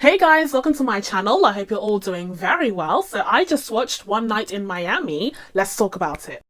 Hey guys, welcome to my channel. I hope you're all doing very well. So I just watched One Night in Miami. Let's talk about it.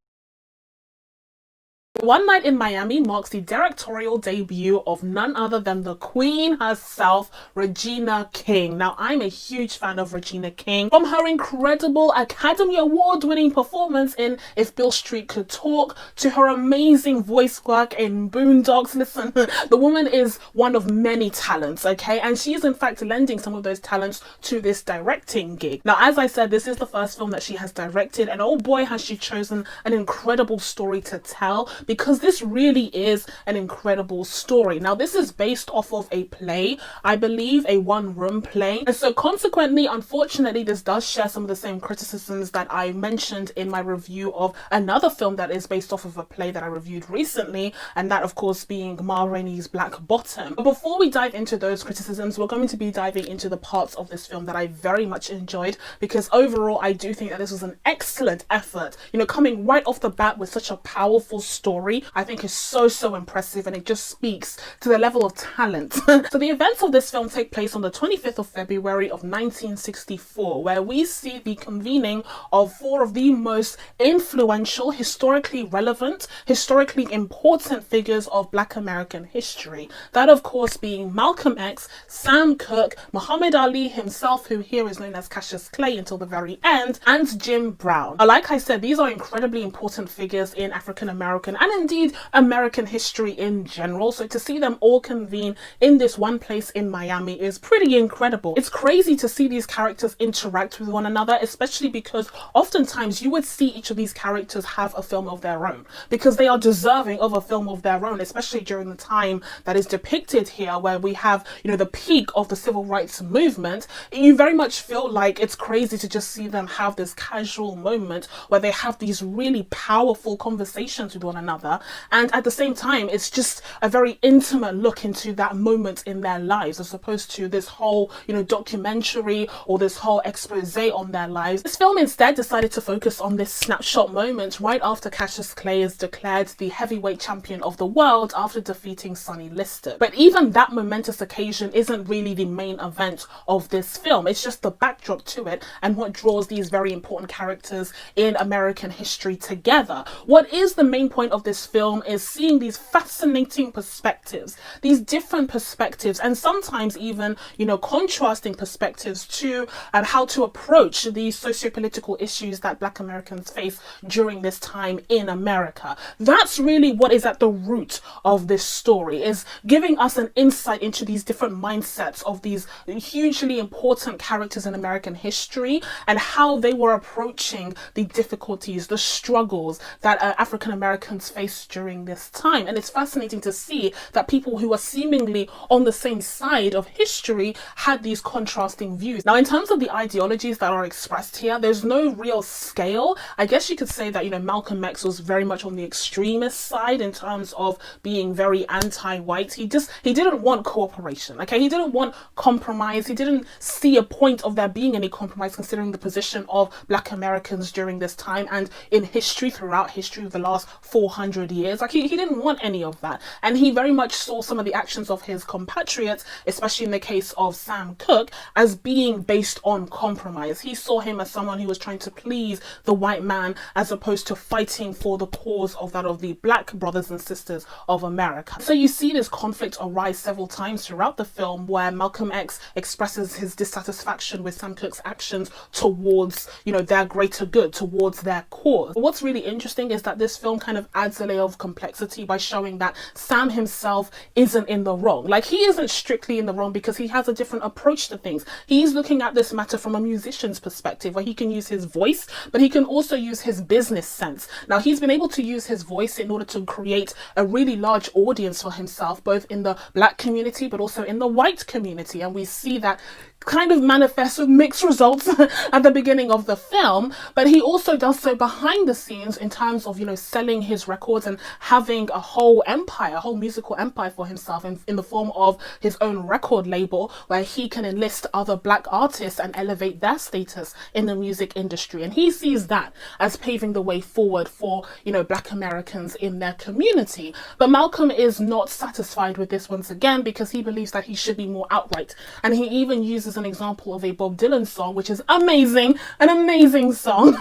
One Night in Miami marks the directorial debut of none other than the Queen herself, Regina King. Now, I'm a huge fan of Regina King. From her incredible Academy Award-winning performance in If Beale Street Could Talk, to her amazing voice work in Boondocks. Listen, the woman is one of many talents, okay? And she is in fact lending some of those talents to this directing gig. Now, as I said, this is the first film that she has directed, and oh boy, has she chosen an incredible story to tell, because this really is an incredible story. Now, this is based off of a play, I believe a one-room play, and so consequently, unfortunately, this does share some of the same criticisms that I mentioned in my review of another film that is based off of a play that I reviewed recently, and that of course being Ma Rainey's Black Bottom. But before we dive into those criticisms, we're going to be diving into the parts of this film that I very much enjoyed, because overall I do think that this was an excellent effort. You know, coming right off the bat with such a powerful story, I think is so impressive, and it just speaks to the level of talent. So the events of this film take place on the 25th of February of 1964, where we see the convening of four of the most influential, historically relevant, historically important figures of Black American history. That of course being Malcolm X, Sam Cooke, Muhammad Ali himself, who here is known as Cassius Clay until the very end, and Jim Brown. Like I said, these are incredibly important figures in African American and indeed American history in general. So to see them all convene in this one place in Miami is pretty incredible. It's crazy to see these characters interact with one another, especially because oftentimes you would see each of these characters have a film of their own, because they are deserving of a film of their own, especially during the time that is depicted here, where we have, you know, the peak of the civil rights movement. You very much feel like it's crazy to just see them have this casual moment where they have these really powerful conversations with one another, and at the same time it's just a very intimate look into that moment in their lives, as opposed to this whole, you know, documentary or this whole expose on their lives. This film instead decided to focus on this snapshot moment right after Cassius Clay is declared the heavyweight champion of the world after defeating Sonny Liston. But even that momentous occasion isn't really the main event of this film. It's just the backdrop to it and what draws these very important characters in American history together. What is the main point of this film is seeing these fascinating perspectives, these different perspectives, and sometimes even, you know, contrasting perspectives to how to approach these socio-political issues that Black Americans face during this time in America. That's really what is at the root of this story, is giving us an insight into these different mindsets of these hugely important characters in American history and how they were approaching the difficulties, the struggles that African Americans faced during this time. And it's fascinating to see that people who are seemingly on the same side of history had these contrasting views. Now, in terms of the ideologies that are expressed here, there's no real scale. I guess you could say that, you know, Malcolm X was very much on the extremist side in terms of being very anti-white. He didn't want cooperation, okay? He didn't want compromise. He didn't see a point of there being any compromise, considering the position of Black Americans during this time and in history, throughout history of the last 400 years. Like, he didn't want any of that. And he very much saw some of the actions of his compatriots, especially in the case of Sam Cooke, as being based on compromise. He saw him as someone who was trying to please the white man, as opposed to fighting for the cause of that of the Black brothers and sisters of America. So you see this conflict arise several times throughout the film, where Malcolm X expresses his dissatisfaction with Sam Cooke's actions towards, you know, their greater good, towards their cause. But what's really interesting is that this film kind of adds a layer of complexity by showing that Sam himself isn't in the wrong. Like, he isn't strictly in the wrong because he has a different approach to things. He's looking at this matter from a musician's perspective, where he can use his voice, but he can also use his business sense. Now, he's been able to use his voice in order to create a really large audience for himself, both in the Black community but also in the white community, and we see that kind of manifests with mixed results at the beginning of the film. But he also does so behind the scenes in terms of, you know, selling his records and having a whole empire, a whole musical empire for himself in the form of his own record label, where he can enlist other black artists and elevate their status in the music industry. And he sees that as paving the way forward for, black Americans in their community. But Malcolm is not satisfied with this once again, because he believes that he should be more outright. And he even uses an example of a Bob Dylan song, which is amazing, an amazing song.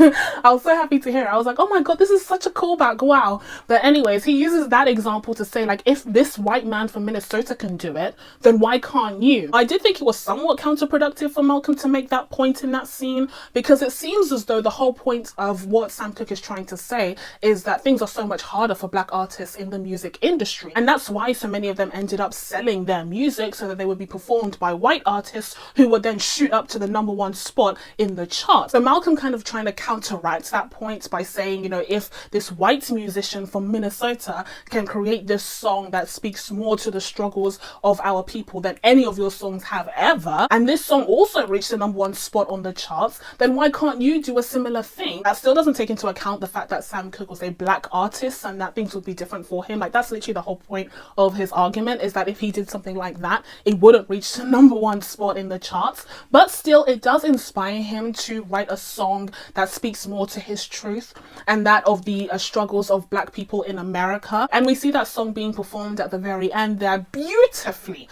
I was so happy to hear it. I was like, oh my God, this is such a callback. Wow. But anyways, he uses that example to say, like, if this white man from Minnesota can do it, then why can't you? I did think it was somewhat counterproductive for Malcolm to make that point in that scene, because it seems as though the whole point of what Sam Cooke is trying to say is that things are so much harder for black artists in the music industry. And that's why so many of them ended up selling their music so that they would be performed by white artists who would then shoot up to the #1 spot in the charts. So Malcolm kind of trying to counteract that point by saying, if this white musician from Minnesota can create this song that speaks more to the struggles of our people than any of your songs have ever, and this song also reached the #1 spot on the charts, then why can't you do a similar thing? That still doesn't take into account the fact that Sam Cooke was a black artist and that things would be different for him. Like, that's literally the whole point of his argument, is that if he did something like that, it wouldn't reach the #1 spot in the charts. But still, it does inspire him to write a song that speaks more to his truth and that of the struggles of black people in America. And we see that song being performed at the very end there beautifully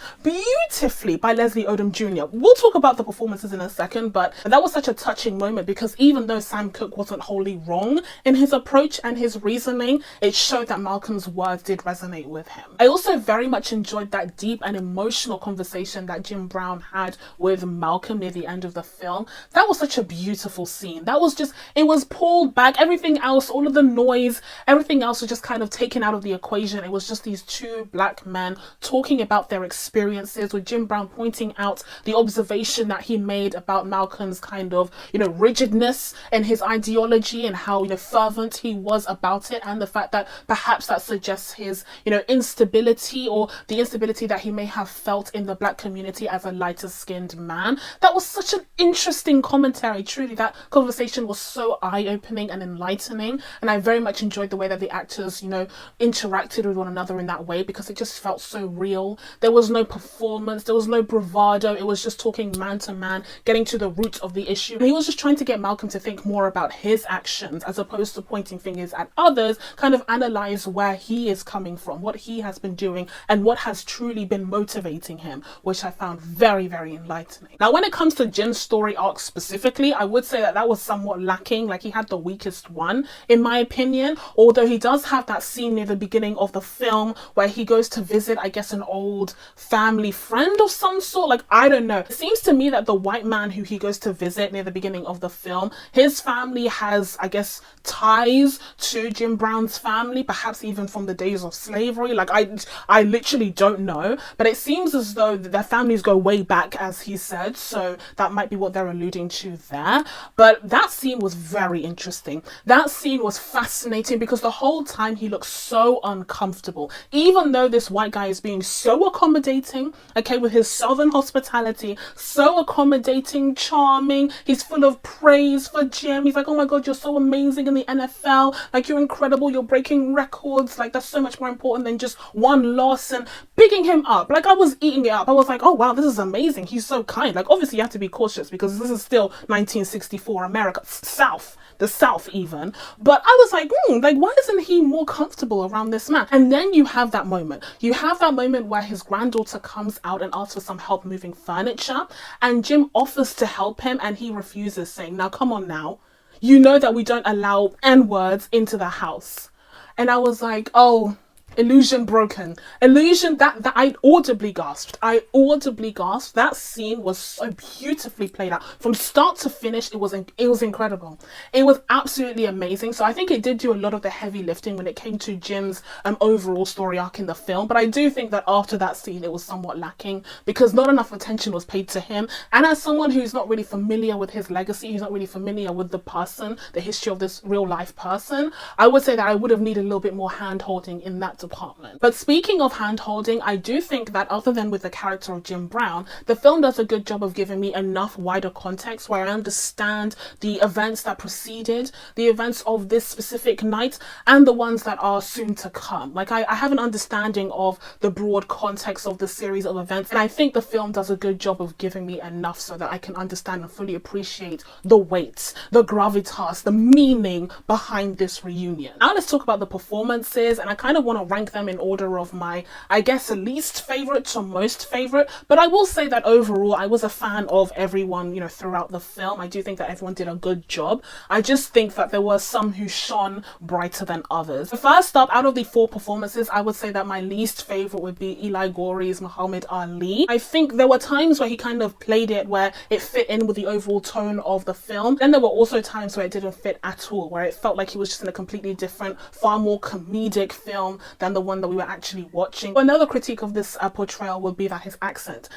by Leslie Odom Jr. We'll talk about the performances in a second, but that was such a touching moment, because even though Sam Cooke wasn't wholly wrong in his approach and his reasoning, it showed that Malcolm's words did resonate with him. I also very much enjoyed that deep and emotional conversation that Jim Brown had with Malcolm near the end of the film. That was such a beautiful scene. That was just, it was pulled back. Everything else, all of the noise, everything else was just kind of taken out of the equation. It was just these two black men talking about their experiences, with Jim Brown pointing out the observation that he made about Malcolm's kind of, rigidness and his ideology and how, fervent he was about it, and the fact that perhaps that suggests his, instability, or the instability that he may have felt in the black community as a lighter skinned man. That was such an interesting commentary. Truly, that conversation was so eye-opening and enlightening, and I very much enjoyed the way that the actors, interacted with one another in that way, because it just felt so real. There was no performance, there was no bravado. It was just talking man to man, getting to the root of the issue. And he was just trying to get Malcolm to think more about his actions as opposed to pointing fingers at others, kind of analyze where he is coming from, what he has been doing, and what has truly been motivating him, which I found very, very enlightening. Now, when it comes to Jim's story arc specifically, I would say that that was somewhat lacking. Like, he had the weakest one, in my opinion, although he does have that scene near the beginning of the film where he goes to visit, I guess, an old family friend of some sort. Like, I don't know. It seems to me that the white man who he goes to visit near the beginning of the film, his family has, I guess, ties to Jim Brown's family, perhaps even from the days of slavery. Like, I literally don't know, but it seems as though their families go way back, as he said, so that might be what they're alluding to there. But that scene was very interesting. That scene was fascinating, because the whole time he looks so uncomfortable, even though this white guy is being so accommodating, okay, with his southern hospitality, so accommodating, charming. He's full of praise for Jim. He's like, oh my God, you're so amazing in the NFL. Like, you're incredible. You're breaking records. Like, that's so much more important than just one loss, and bigging him up. Like, I was eating it up. I was like, oh wow, this is amazing. He's so kind. Like, obviously you have to be cautious, because this is still 1964 America, the South even. But I was like, like, why isn't he more comfortable around this man? And then you have that moment. You have that moment where his granddaughter comes out and asks for some help moving furniture, and Jim offers to help him, and he refuses, saying, now come on now. You know that we don't allow N-words into the house. And I was like, oh, illusion broken. Illusion that I audibly gasped. That scene was so beautifully played out from start to finish. It was incredible. It was absolutely amazing. So I think it did do a lot of the heavy lifting when it came to Jim's overall story arc in the film. But I do think that after that scene, it was somewhat lacking, because not enough attention was paid to him. And as someone who's not really familiar with his legacy, who's not really familiar with the person, the history of this real life person, I would say that I would have needed a little bit more hand holding in that department. But speaking of hand-holding, I do think that other than with the character of Jim Brown, the film does a good job of giving me enough wider context where I understand the events that preceded, the events of this specific night, and the ones that are soon to come. Like I have an understanding of the broad context of the series of events, and I think the film does a good job of giving me enough so that I can understand and fully appreciate the weight, the gravitas, the meaning behind this reunion. Now let's talk about the performances, and I kind of want to rank them in order of my, I guess, least favorite to most favorite. But I will say that overall I was a fan of everyone, you know, throughout the film. I do think that everyone did a good job. I just think that there were some who shone brighter than others. So first up, out of the 4 performances, I would say that my least favorite would be Eli Gore's Muhammad Ali. I think there were times where he kind of played it where it fit in with the overall tone of the film. Then there were also times where it didn't fit at all, where it felt like he was just in a completely different, far more comedic film than the one that we were actually watching. Another critique of this portrayal would be that his accent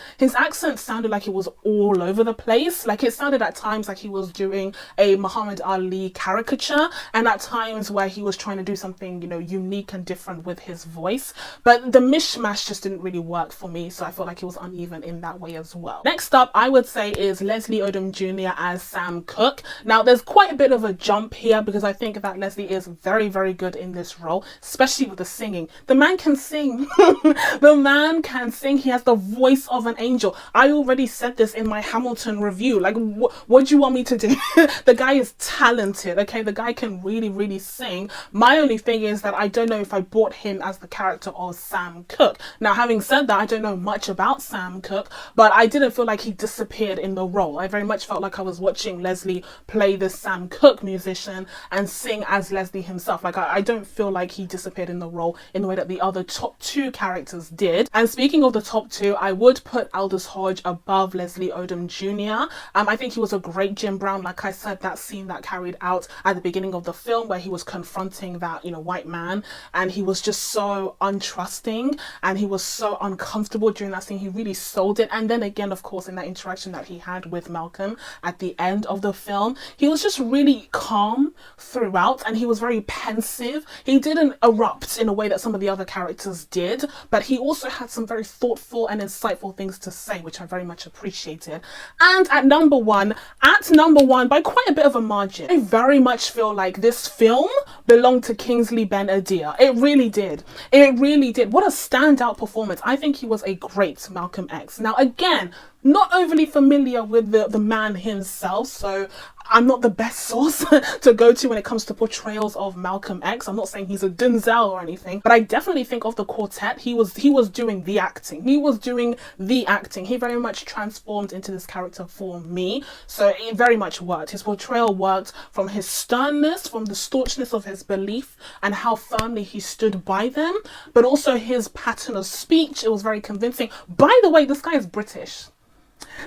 sounded like it was all over the place. Like it sounded at times like he was doing a Muhammad Ali caricature, and at times where he was trying to do something, you know, unique and different with his voice. But the mishmash just didn't really work for me, so I felt like it was uneven in that way as well. Next up, I would say, is Leslie Odom Jr. as Sam Cooke. Now there's quite a bit of a jump here because I think that Leslie is very, very good in this role, especially with the singing. The man can sing. The man can sing. He has the voice of an angel. I already said this in my Hamilton review. Like, what do you want me to do? The guy is talented, okay? The guy can really, really sing. My only thing is that I don't know if I bought him as the character of Sam Cooke. Now, having said that, I don't know much about Sam Cooke, but I didn't feel like he disappeared in the role. I very much felt like I was watching Leslie play this Sam Cooke musician and sing as Leslie himself. Like, I don't feel like he disappeared in the role in the way that the other top 2 characters did. And speaking of the top 2, I would put Aldous Hodge above Leslie Odom Jr. I think he was a great Jim Brown. Like I said, that scene that carried out at the beginning of the film where he was confronting that, you know, white man, and he was just so untrusting and he was so uncomfortable during that scene. He really sold it. And then again, of course, in that interaction that he had with Malcolm at the end of the film, he was just really calm throughout, and he was very pensive. He didn't erupt in a way that some of the other characters did, but he also had some very thoughtful and insightful things to say, which I very much appreciated. And at number one, by quite a bit of a margin, I very much feel like this film belonged to Kingsley Ben-Adir. It really did. It really did. What a standout performance. I think he was a great Malcolm X. Now, again, not overly familiar with the man himself, so I'm not the best source to go to when it comes to portrayals of Malcolm X. I'm not saying he's a Denzel or anything, but I definitely think of the quartet, he was doing the acting. He was doing the acting. He very much transformed into this character for me, so it very much worked. His portrayal worked from his sternness, from the staunchness of his belief and how firmly he stood by them, but also his pattern of speech. It was very convincing. By the way, this guy is British.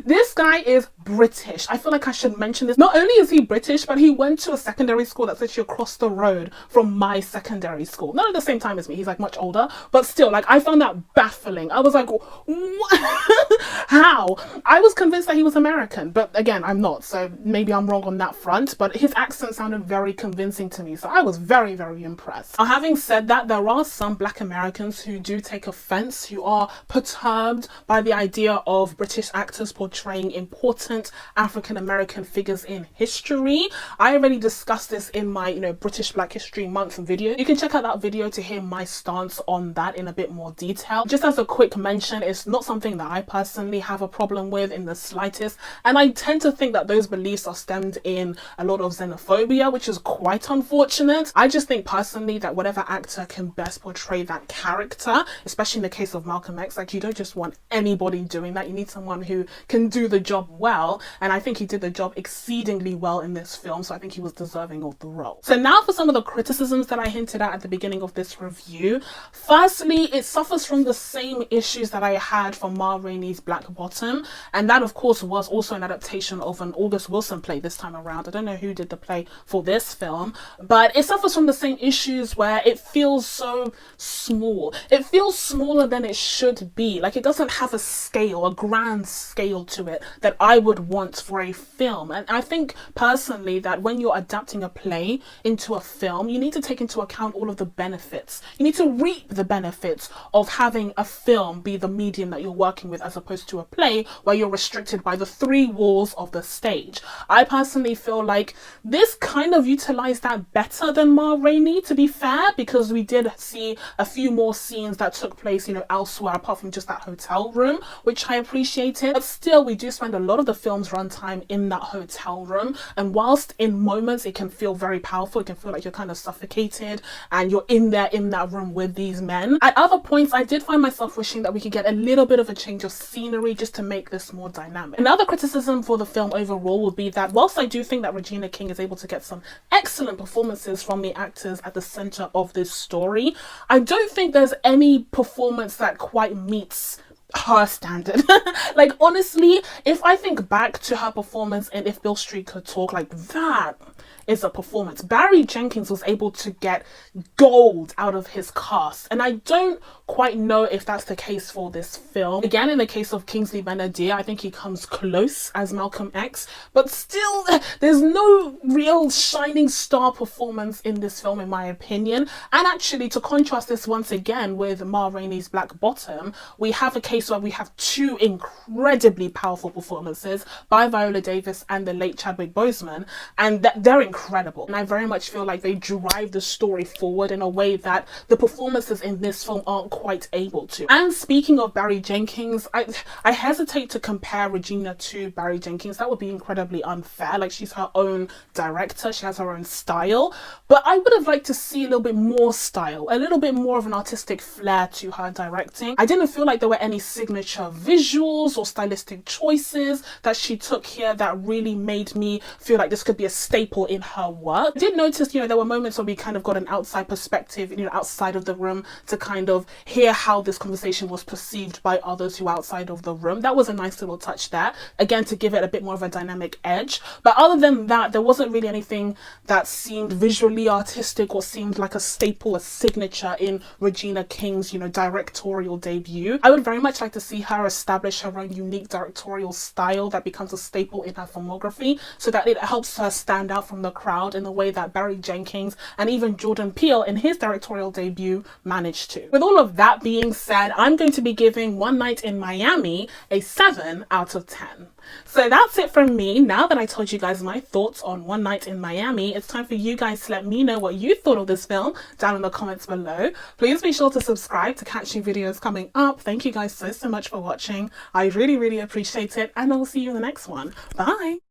This guy is British. I feel like I should mention this. Not only is he British, but he went to a secondary school that's actually across the road from my secondary school. Not at the same time as me. He's like much older, but still, like, I found that baffling. I was like, what? How? I was convinced that he was American, but again, I'm not. So maybe I'm wrong on that front, but his accent sounded very convincing to me. So I was very, very impressed. Now, having said that, there are some Black Americans who do take offense, who are perturbed by the idea of British actors portraying important African-American figures in history. I already discussed this in my, British Black History Month video. You can check out that video to hear my stance on that in a bit more detail. Just as a quick mention, it's not something that I personally have a problem with in the slightest, and I tend to think that those beliefs are stemmed in a lot of xenophobia, which is quite unfortunate. I just think personally that whatever actor can best portray that character, especially in the case of Malcolm X, like, you don't just want anybody doing that. You need someone who can do the job well, and I think he did the job exceedingly well in this film, so I think he was deserving of the role. So now for some of the criticisms that I hinted at the beginning of this review. Firstly, it suffers from the same issues that I had for Ma Rainey's Black Bottom, and that of course was also an adaptation of an August Wilson play this time around. I don't know who did the play for this film, but it suffers from the same issues where it feels so small. It feels smaller than it should be. Like, it doesn't have a scale, a grand scale to it that I would would want for a film. And I think personally that when you're adapting a play into a film, you need to take into account all of the benefits. You need to reap the benefits of having a film be the medium that you're working with, as opposed to a play where you're restricted by the three walls of the stage. I personally feel like this kind of utilized that better than Ma Rainey, to be fair, because we did see a few more scenes that took place, you know, elsewhere apart from just that hotel room, which I appreciated. But still, we do spend a lot of the film's runtime in that hotel room, and whilst in moments it can feel very powerful, it can feel like you're kind of suffocated and you're in there in that room with these men, at other points I did find myself wishing that we could get a little bit of a change of scenery just to make this more dynamic. Another criticism for the film overall would be that whilst I do think that Regina King is able to get some excellent performances from the actors at the center of this story, I don't think there's any performance that quite meets her standard. Like, honestly, if I think back to her performance in If Beale Street Could Talk, like, that is a performance. Barry Jenkins was able to get gold out of his cast, and I don't quite know if that's the case for this film. Again, in the case of Kingsley Ben-Adir, I think he comes close as Malcolm X, but still, there's no real shining star performance in this film, in my opinion. And actually, to contrast this once again with Ma Rainey's Black Bottom, we have a case where we have two incredibly powerful performances by Viola Davis and the late Chadwick Boseman, and they're incredible. And I very much feel like they drive the story forward in a way that the performances in this film aren't quite able to. And speaking of Barry Jenkins, I hesitate to compare Regina to Barry Jenkins. That would be incredibly unfair. Like, she's her own director, she has her own style, but I would have liked to see a little bit more style, a little bit more of an artistic flair to her directing. I didn't feel like there were any signature visuals or stylistic choices that she took here that really made me feel like this could be a staple in her work. I did notice, you know, there were moments where we kind of got an outside perspective, you know, outside of the room, to kind of hear how this conversation was perceived by others who are outside of the room. That was a nice little touch there, again, to give it a bit more of a dynamic edge. But other than that, there wasn't really anything that seemed visually artistic or seemed like a staple, a signature in Regina King's, you know, directorial debut. I would very much like to see her establish her own unique directorial style that becomes a staple in her filmography, so that it helps her stand out from the crowd in the way that Barry Jenkins and even Jordan Peele in his directorial debut managed to. With all of that being said, I'm going to be giving One Night in Miami a 7 out of 10. So that's it from me. Now that I told you guys my thoughts on One Night in Miami, it's time for you guys to let me know what you thought of this film down in the comments below. Please be sure to subscribe to catch new videos coming up. Thank you guys so much for watching. I really appreciate it, and I'll see you in the next one. Bye!